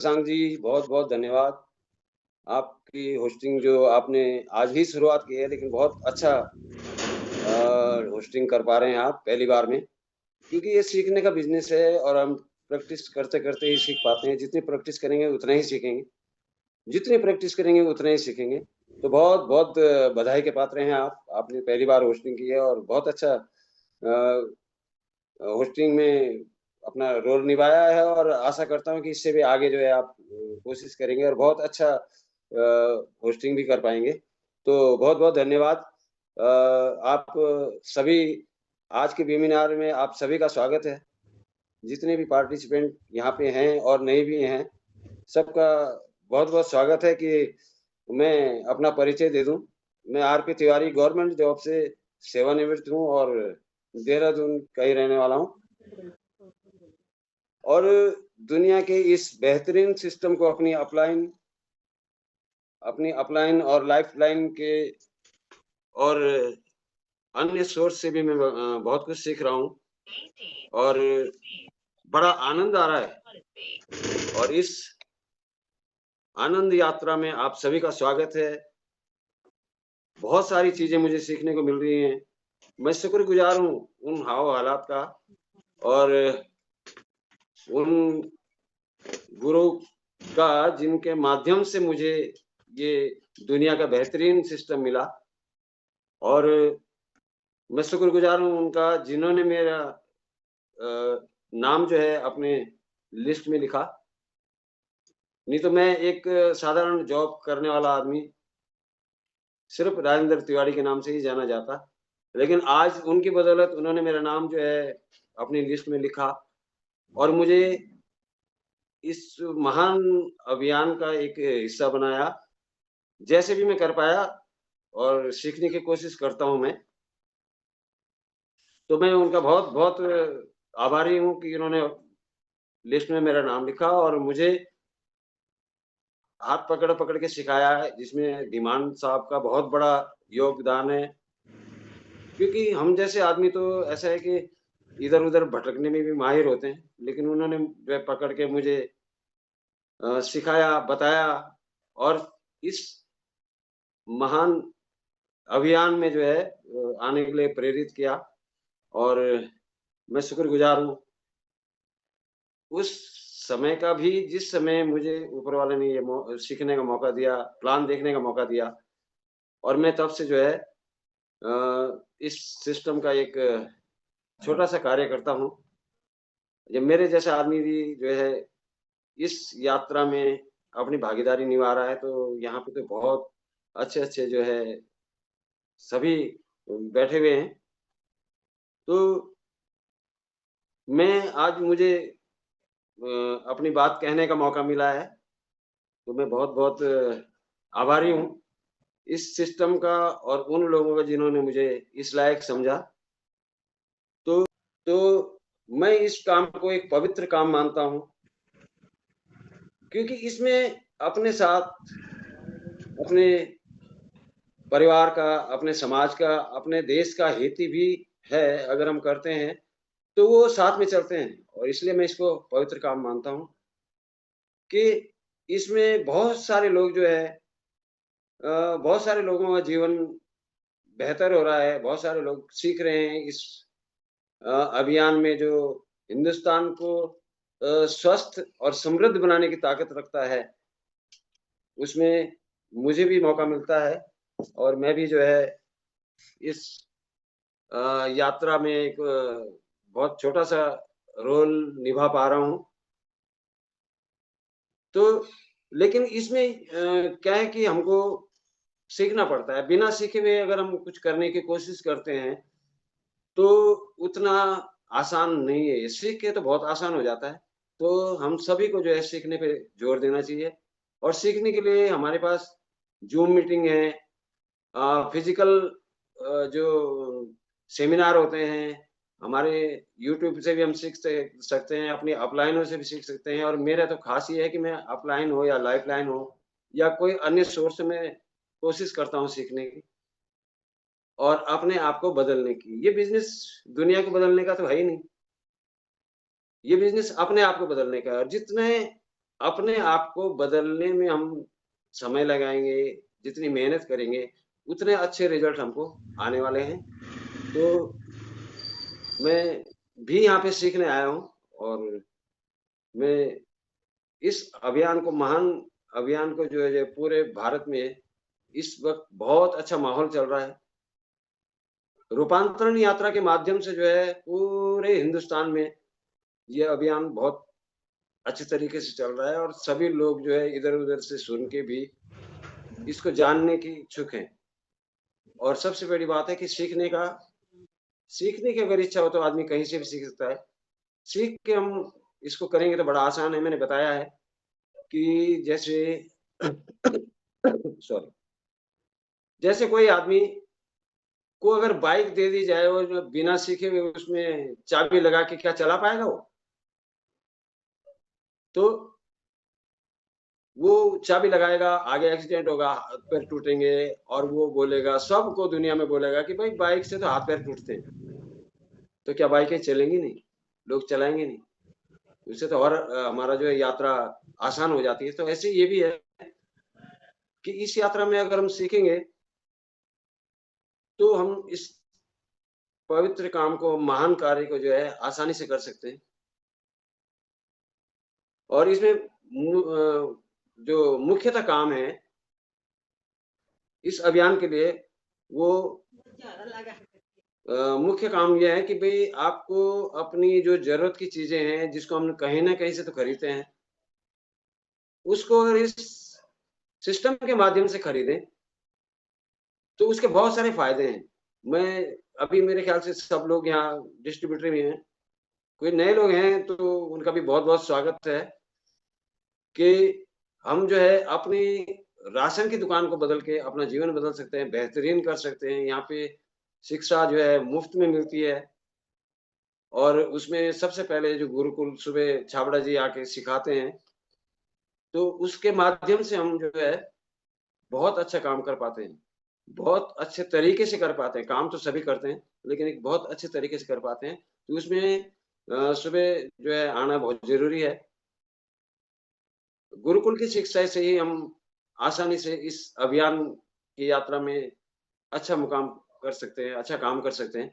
शशांक जी, बहुत-बहुत धन्यवाद। आपकी होस्टिंग जो आपने आज ही शुरुआत की है, लेकिन बहुत अच्छा होस्टिंग कर पा रहे हैं आप पहली बार में। क्योंकि ये सीखने का बिज़नेस है और हम प्रैक्टिस करते-करते ही सीख पाते हैं। जितनी प्रैक्टिस करेंगे उतना ही सीखेंगे। जितनी प्रैक्टिस करेंगे उतना ही सीखेंगे। तो बहुत-बहुत बधाई के पात्र हैं आप। आपने पहली बार होस्टिंग की है और बहुत अच्छा होस्टिंग में अपना रोल निभाया है और आशा करता हूँ कि इससे भी आगे जो है आप कोशिश करेंगे और बहुत अच्छा होस्टिंग भी कर पाएँगे। तो बहुत-बहुत धन्यवाद। आप सभी आज के वेबिनार में आप सभी का स्वागत है। जितने भी पार्टिसिपेंट यहाँ पे हैं और नहीं भी हैं, सबका बहुत-बहुत स्वागत है कि मैं अपना परिचय दे दूँ। मैं आर.पी. तिवारी गवर्नमेंट जॉब से सेवानिवृत्त हूँ और देहरादून का ही रहने वाला हूँ। और दुनिया के इस बेहतरीन सिस्टम को अपनी अपलाइन और लाइफ़लाइन के और अन्य सोर्स से भी मैं बहुत कुछ सीख रहा हूँ और बड़ा आनंद आ रहा है और इस आनंद यात्रा में आप सभी का स्वागत है। बहुत सारी चीज़ें मुझे सीखने को मिल रही हैं। मैं शुक्रगुज़ार हूँ उन हालात का और उन गुरु का जिनके माध्यम से मुझे ये दुनिया का बेहतरीन सिस्टम मिला और मैं शुक्रगुज़ार हूँ उनका जिन्होंने मेरा नाम जो है अपने लिस्ट में लिखा। नहीं तो मैं एक साधारण जॉब करने वाला आदमी सिर्फ़ राजेंद्र तिवारी के नाम से ही जाना जाता। लेकिन आज उनकी बदौलत उन्होंने मेरा नाम जो है अपनी लिस्ट में लिखा और मुझे इस महान अभियान का एक हिस्सा बनाया। जैसे भी मैं कर पाया और सीखने की कोशिश करता हूँ मैं। तो मैं उनका बहुत-बहुत आभारी हूँ कि उन्होंने लिस्ट में मेरा नाम लिखा और मुझे हाथ पकड़-पकड़ के सिखाया है, जिसमें धीमान साहब का बहुत बड़ा योगदान है। क्योंकि हम जैसे आदमी तो ऐसा है कि इधर-उधर भटकने में भी माहिर होते हैं, लेकिन उन्होंने जो है पकड़ के मुझे सिखाया, बताया और इस महान अभियान में जो है आने के लिए प्रेरित किया और मैं शुक्रगुज़ार हूँ। उस समय का भी जिस समय मुझे ऊपर वाले ने ये सीखने का मौका दिया, प्लान देखने का मौका दिया और मैं तब से जो है इस सिस्टम का एक छोटा-सा कार्य करता हूँ। जब मेरे जैसा आदमी भी जो है इस यात्रा में अपनी भागीदारी निभा रहा है, तो यहाँ पे तो बहुत अच्छे-अच्छे जो है सभी बैठे हुए हैं। तो मैं आज मुझे अपनी बात कहने का मौका मिला है, तो मैं बहुत-बहुत आभारी हूँ इस सिस्टम का और उन लोगों का जिन्होंने मुझे इस लायक समझा। तो मैं इस काम को एक पवित्र काम मानता हूँ, क्योंकि इसमें अपने साथ, अपने परिवार का, अपने समाज का, अपने देश का हित भी है अगर हम करते हैं, तो वो साथ में चलते हैं और इसलिए मैं इसको पवित्र काम मानता हूँ कि इसमें बहुत सारे लोग जो है बहुत सारे लोगों का जीवन बेहतर हो रहा है, बहुत सारे लोग सीख रहे हैं इस अभियान में जो हिंदुस्तान को स्वस्थ और समृद्ध बनाने की ताकत रखता है, उसमें मुझे भी मौका मिलता है और मैं भी जो है इस यात्रा में एक बहुत छोटा-सा रोल निभा पा रहा हूँ। तो लेकिन इसमें क्या है कि हमको सीखना पड़ता है। बिना सीखे हुए अगर हम कुछ करने की कोशिश करते हैं, तो उतना आसान नहीं है ये। सीख के तो बहुत आसान हो जाता है। तो हम सभी को जो है सीखने पे ज़ोर देना चाहिए और सीखने के लिए हमारे पास ज़ूम मीटिंग है फिज़िकल जो सेमिनार होते हैं, हमारे यूट्यूब से भी हम सीख सकते हैं, अपनी अपलाइनों से भी सीख सकते हैं और मेरा तो ख़ास ये है कि मैं अपलाइन हो या लाइफ़लाइन हो या कोई अन्य सोर्स से मैं कोशिश करता हूँ सीखने की और अपने आप को बदलने की। ये बिज़नेस दुनिया को बदलने का तो है ही नहीं। ये बिज़नेस अपने आप को बदलने का है और जितने अपने आप को बदलने में हम समय लगाएँगे, जितनी मेहनत करेंगे, उतने अच्छे रिज़ल्ट हमको आने वाले हैं। तो मैं भी यहाँ पे सीखने आया हूँ और मैं इस अभियान को महान अभियान को जो है पूरे भारत में इस वक़्त बहुत अच्छा माहौल चल रहा है। रूपांतरण यात्रा के माध्यम से जो है पूरे हिंदुस्तान में ये अभियान बहुत अच्छे तरीके से चल रहा है और सभी लोग जो है इधर-उधर से सुन के भी इसको जानने की इच्छुक हैं। और सबसे बड़ी बात है कि सीखने की अगर इच्छा हो तो आदमी कहीं से भी सीख सकता है। सीख के हम इसको करेंगे तो बड़ा आसान है, मैंने बताया है कि जैसे सॉरी, जैसे कोई आदमी को अगर बाइक दे दी जाए और बिना सीखे हुए उसमें चाबी लगा के क्या चला पाएगा वो? तो वो चाबी लगाएगा, आगे एक्सीडेंट होगा, हाथ-पैर टूटेंगे और वो बोलेगा सबको दुनिया में बोलेगा कि भाई बाइक से तो हाथ-पैर टूटते हैं। तो क्या बाइकें चलेंगी नहीं? लोग चलाएँगे नहीं? उससे तो और हमारा जो है यात्रा आसान हो जाती है। तो ऐसे ये भी है कि इस यात्रा में अगर हम सीखेंगे, तो हम इस पवित्र काम को, महान कार्य को जो है आसानी से कर सकते हैं। और इसमें जो मुख्यतः काम है इस अभियान के लिए वो मुख्य काम ये है कि भई आपको अपनी जो ज़रूरत की चीज़ें हैं, जिसको हम कहीं न कहीं से तो खरीदते हैं, उसको अगर इस सिस्टम के माध्यम से खरीदें, तो उसके बहुत सारे फ़ायदे हैं। मैं अभी मेरे ख़्याल से सब लोग यहाँ डिस्ट्रीब्यूटर में हैं। कोई नए लोग हैं तो उनका भी बहुत-बहुत स्वागत है कि हम जो है अपनी राशन की दुकान को बदल के अपना जीवन बदल सकते हैं, बेहतरीन कर सकते हैं। यहाँ पे शिक्षा जो है मुफ़्त में मिलती है और उसमें सबसे पहले जो गुरुकुल सुबह छाबड़ा जी आके सिखाते हैं, तो उसके माध्यम से हम जो है बहुत अच्छा काम कर पाते हैं। बहुत अच्छे तरीके से कर पाते हैं, काम तो सभी करते हैं, लेकिन एक बहुत अच्छे तरीके से कर पाते हैं। तो उसमें सुबह जो है आना बहुत ज़रूरी है। गुरुकुल की शिक्षा से ही हम आसानी से इस अभियान की यात्रा में अच्छा मुकाम कर सकते हैं, अच्छा काम कर सकते हैं।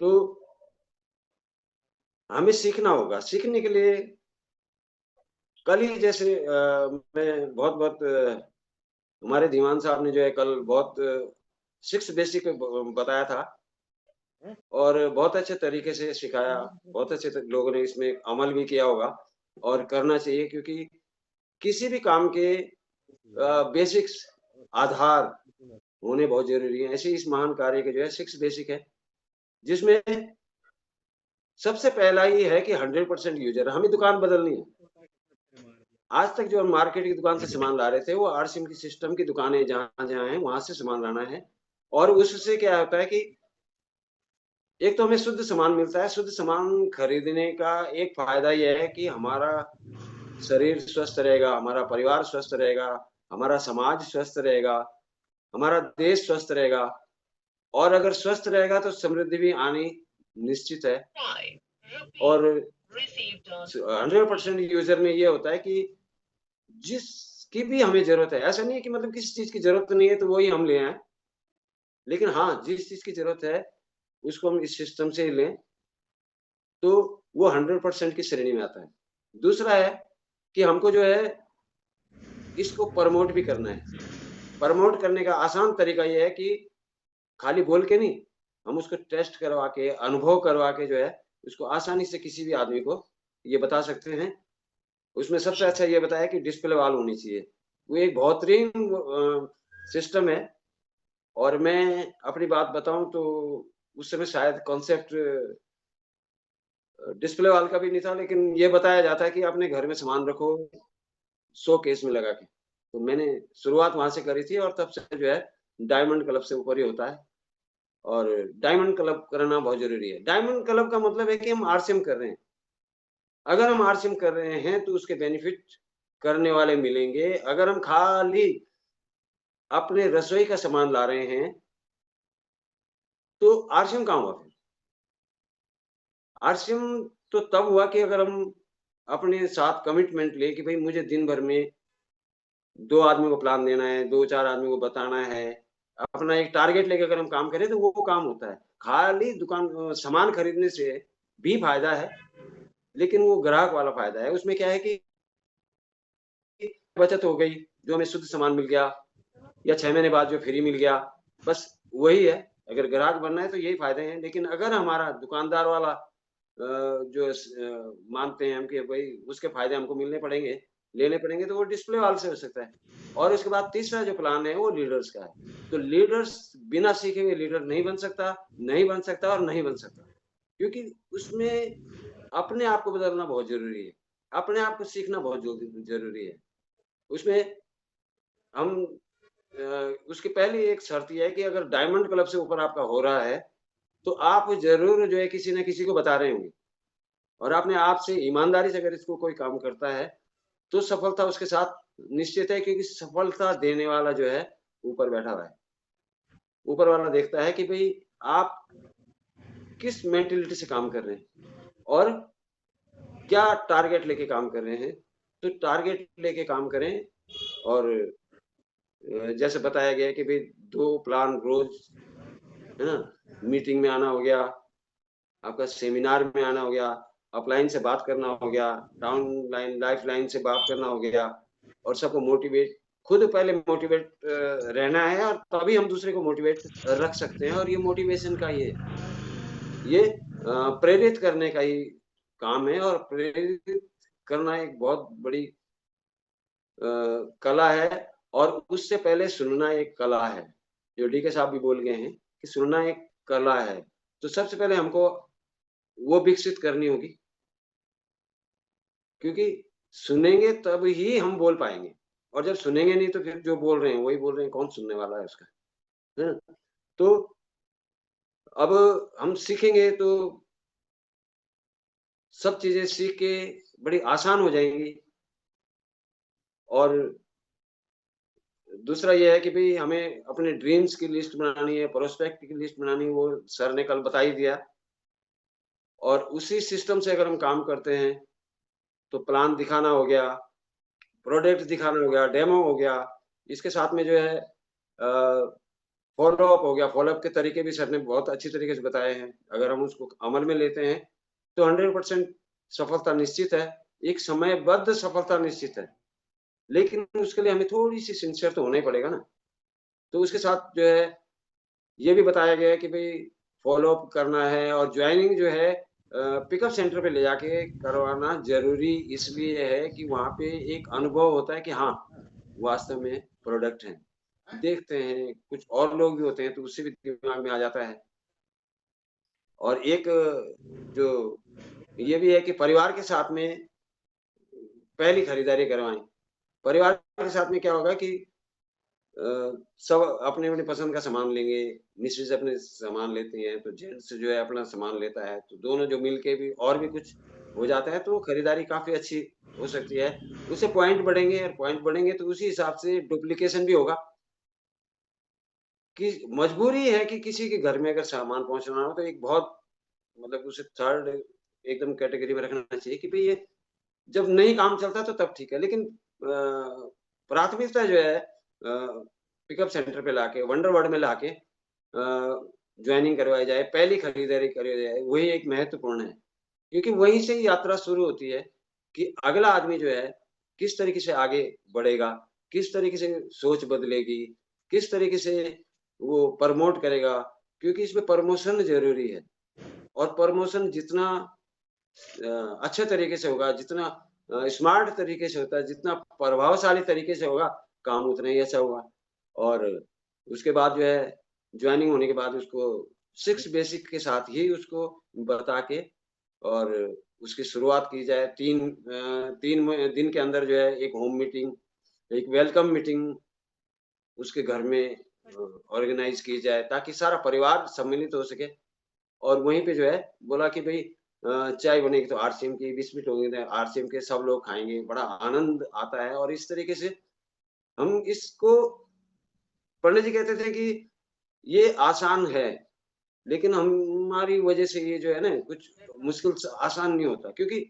तो हमें सीखना होगा, सीखने के लिए कल ही जैसे मैं बहुत-बहुत हमारे दीवान साहब ने जो है कल बहुत 6 बेसिक बताया था और बहुत अच्छे तरीके से सिखाया, बहुत अच्छे त लोगों ने इसमें अमल भी किया होगा और करना चाहिए क्योंकि किसी भी काम के बेसिक्स आधार होने बहुत ज़रूरी हैं। ऐसे ही इस महान कार्य के जो है 6 बेसिक है, जिसमें सबसे पहला ये है कि 100% यूज़र हमें दुकान बदलनी है। आज तक जो हम मार्केट की दुकान से सामान ला रहे थे, वो आरसीएम की सिस्टम की दुकानें जहाँ-जहाँ हैं, वहाँ से सामान लाना है और उससे क्या होता है कि एक तो हमें शुद्ध सामान मिलता है, शुद्ध सामान खरीदने का एक फ़ायदा ये है कि हमारा शरीर स्वस्थ रहेगा, हमारा परिवार स्वस्थ रहेगा, हमारा समाज स्वस्थ रहेगा, हमारा देश स्वस्थ रहेगा और अगर स्वस्थ रहेगा तो समृद्धि भी आनी निश्चित है और 100% यूज़र में ये होता है कि जिसकी भी हमें ज़रूरत है, ऐसा नहीं है कि मतलब किसी चीज़ की ज़रूरत नहीं है तो वही हम ले आएँ। लेकिन हाँ, जिस चीज़ की ज़रूरत है, उसको हम इस सिस्टम से ही लें, तो वो 100% की श्रेणी में आता है। दूसरा है कि हमको जो है इसको प्रमोट भी करना है। प्रमोट करने का आसान तरीका ये है कि खाली बोल के नहीं, हम उसको टेस्ट करवा के, अनुभव करवा के जो है, उसको आसानी से किसी भी आदमी को ये बता सकते हैं। उसमें सबसे अच्छा ये बताया कि डिस्प्ले वॉल होनी चाहिए। वो एक बेहतरीन सिस्टम है और मैं अपनी बात बताऊँ तो उस समय शायद कॉन्सेप्ट डिस्प्ले वॉल का भी नहीं था, लेकिन ये बताया जाता है कि अपने घर में सामान रखो शो केस में लगा के। तो मैंने शुरुआत वहाँ से करी थी और तब से जो है डायमंड क्लब से ऊपर ही होता है और डायमंड क्लब करना बहुत ज़रूरी है। डायमंड क्लब का मतलब है कि हम आरसीएम कर रहे हैं। अगर हम आरसीएम कर रहे हैं तो उसके बेनिफिट करने वाले मिलेंगे। अगर हम खाली अपने रसोई का सामान ला रहे हैं, तो आरसीएम कहाँ हुआ फिर? आरसीएम तो तब हुआ कि अगर हम अपने साथ कमिटमेंट ले कि भाई मुझे दिन भर में 2 आदमी को प्लान देना है, 2-4 आदमी को बताना है। अपना एक टारगेट लेके अगर हम काम करें तो वो काम होता है। खाली सामान खरीदने से भी फ़ायदा है, लेकिन वो ग्राहक वाला फ़ायदा है। उसमें क्या है कि बचत हो गई, जो हमें शुद्ध सामान मिल गया या 6 महीने बाद जो फ्री मिल गया, बस वही है। अगर ग्राहक बनना है तो यही फ़ायदे हैं, लेकिन अगर हमारा दुकानदार वाला मानते हैं हम कि भई उसके फ़ायदे हमको मिलने पड़ेंगे, लेने पड़ेंगे, तो वो डिस्प्ले वॉल से हो सकता है। और उसके बाद तीसरा जो प्लान है वो लीडर्स का है। तो लीडर्स बिना सीखे हुए लीडर नहीं बन सकता, नहीं बन सकता और नहीं बन सकता। क्योंकि उसमें अपने आप को बदलना बहुत ज़रूरी है। अपने आप को सीखना बहुत ज़रूरी है। उसमें हम उसकी पहली एक शर्त ये है कि अगर डायमंड क्लब से ऊपर आपका हो रहा है, तो आप ज़रूर जो है किसी न किसी को बता रहे होंगे और आपने आप से ईमानदारी से अगर इसको कोई काम करता है, तो सफलता उसके साथ निश्चित है, क्योंकि सफलता देने वाला जो है ऊपर बैठा हुआ है। ऊपर वाला देखता है कि भई आप किस मेंटालिटी से काम कर रहे हैं और क्या टारगेट लेके काम कर रहे हैं। तो टारगेट लेके काम करें और जैसे बताया गया है कि भई 2 प्लान रोज़, है ना? मीटिंग में आना हो गया, आपका सेमिनार में आना हो गया, अपलाइन से बात करना हो गया, डाउनलाइन लाइफ़लाइन से बात करना हो गया और सबको मोटिवेट, खुद पहले मोटिवेट रहना है और तभी हम दूसरे को मोटिवेट रख सकते हैं। और ये मोटिवेशन का ये प्रेरित करने का ही काम है और प्रेरित करना एक बहुत बड़ी कला है और उससे पहले सुनना एक कला है। जो डीके साहब भी बोल गए हैं कि सुनना एक कला है। तो सबसे पहले हमको वो विकसित करनी होगी, क्योंकि सुनेंगे तब ही हम बोल पाएँगे और जब सुनेंगे नहीं तो फिर जो बोल रहे हैं वही बोल रहे हैं, कौन सुनने वाला है उसका, है ना? तो अब हम सीखेंगे तो सब चीज़ें सीख के बड़ी आसान हो जाएँगी। और दूसरा ये है कि भई हमें अपने ड्रीम्स की लिस्ट बनानी है, प्रोस्पेक्ट की लिस्ट बनानी है, वो सर ने कल बता ही दिया। और उसी सिस्टम से अगर हम काम करते हैं, तो प्लान दिखाना हो गया, प्रोडक्ट दिखाना हो गया, डेमो हो गया, इसके साथ में जो है फ़ॉलो अप हो गया। फ़ॉलो अप के तरीके भी सर ने बहुत अच्छी तरीके से बताए हैं। अगर हम उसको अमल में लेते हैं, तो 100% सफलता निश्चित है। एक समयबद्ध सफलता निश्चित है। लेकिन उसके लिए हमें थोड़ी-सी सिंसियर तो होना ही पड़ेगा ना। तो उसके साथ जो है ये भी बताया गया है कि भई फ़ॉलो अप करना है और जॉइनिंग जो है पिकअप सेंटर पे ले जाके करवाना ज़रूरी इसलिए है कि वहाँ पे एक अनुभव होता है कि हाँ, वास्तव में प्रोडक्ट है। देखते हैं, कुछ और लोग भी होते हैं तो उससे भी दिमाग में आ जाता है। और एक जो ये भी है कि परिवार के साथ में पहली खरीदारी करवाएँ। परिवार के साथ में क्या होगा कि अ, सब अपनी-अपनी पसंद का सामान लेंगे, मिसेज़ अपने सामान लेती हैं, तो जेंट्स जो है अपना सामान लेता है, तो दोनों जो मिल के भी और भी कुछ हो जाता है, तो वो खरीदारी काफ़ी अच्छी हो सकती है। उससे पॉइंट बढ़ेंगे और पॉइंट बढ़ेंगे तो उसी हिसाब से डुप्लीकेशन भी होगा कि मजबूरी है कि किसी के घर में अगर सामान पहुँचना हो तो एक बहुत मतलब उसे थर्ड एकदम कैटेगरी में रखना चाहिए कि भई ये जब नहीं काम चलता तो तब ठीक है, लेकिन प्राथमिकता जो है पिकअप सेंटर पे लाके वंडर वर्ल्ड में लाके जॉइनिंग करवाई जाए, पहली खरीदारी करी जाए, वही एक महत्वपूर्ण है। क्योंकि वहीं से ही यात्रा शुरू होती है कि अगला आदमी जो है, किस तरीके से आगे बढ़ेगा, किस तरीके से सोच बदलेगी, किस तरीके से वो प्रमोट करेगा, क्योंकि इसमें प्रमोशन ज़रूरी है और प्रमोशन जितना अच्छे तरीके से होगा, जितना स्मार्ट तरीके से होता है, जितना प्रभावशाली तरीके से होगा, काम उतना ही अच्छा होगा। और उसके बाद जो है, जॉइनिंग होने के बाद उसको 6 बेसिक के साथ ही उसको बता के और उसकी शुरुआत की जाए। 3 दिन के अंदर जो है, एक होम मीटिंग, एक वेलकम मीटिंग उसके घर में ऑर्गेनाइज़ की जाए, ताकि सारा परिवार सम्मिलित हो सके। और वहीं पे जो है बोला कि भई चाय बनेगी तो आरसीएम की, बिस्किट होंगे तो आरसीएम के, सब लोग खाएँगे, बड़ा आनंद आता है। और इस तरीके से हम इसको, पंडित जी कहते थे कि ये आसान है, लेकिन हमारी वजह से ये जो है ना कुछ मुश्किल स आसान नहीं होता, क्योंकि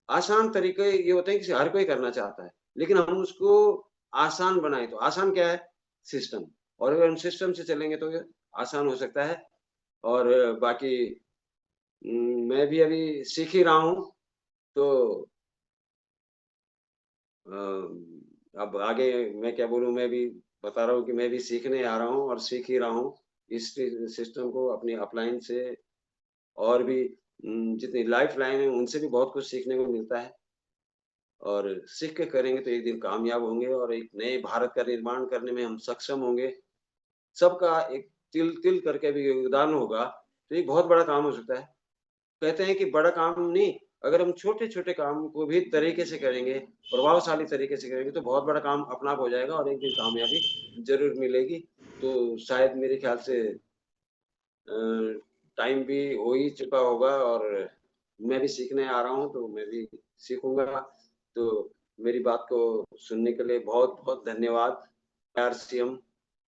आसान तरीके ये होते हैं कि हर कोई करना चाहता है, लेकिन हम उसको आसान बनाएँ तो आसान क्या है? सिस्टम और अगर हम सिस्टम से चलेंगे तो ये आसान हो सकता है और बाकी मैं भी अभी सीख ही रहा हूँ, तो अ, अब आगे मैं क्या बोलूँ मैं भी बता रहा हूँ कि मैं भी सीखने आ रहा हूँ और सीख ही रहा हूँ। इस सिस्टम को अपनी अपलाइन से और भी जितनी लाइफ़ लाइन है उनसे भी बहुत कुछ सीखने को मिलता है और सीख के करेंगे तो एक दिन कामयाब होंगे और एक नए भारत का निर्माण करने में हम सक्षम होंगे। सबका एक तिल-तिल करके भी योगदान होगा, तो एक बहुत बड़ा काम हो सकता है। कहते हैं कि बड़ा काम नहीं, अगर हम छोटे-छोटे काम को भी तरीके से करेंगे, प्रभावशाली तरीके से करेंगे, तो बहुत बड़ा काम अपना आप हो जाएगा और एक दिन कामयाबी ज़रूर मिलेगी। तो शायद मेरे ख़्याल से अ, टाइम भी हो ही चुका होगा और मैं भी सीखने आ रहा हूँ, तो मैं भी सीखूँगा। तो मेरी बात को सुनने के लिए बहुत-बहुत धन्यवाद। आरसीएम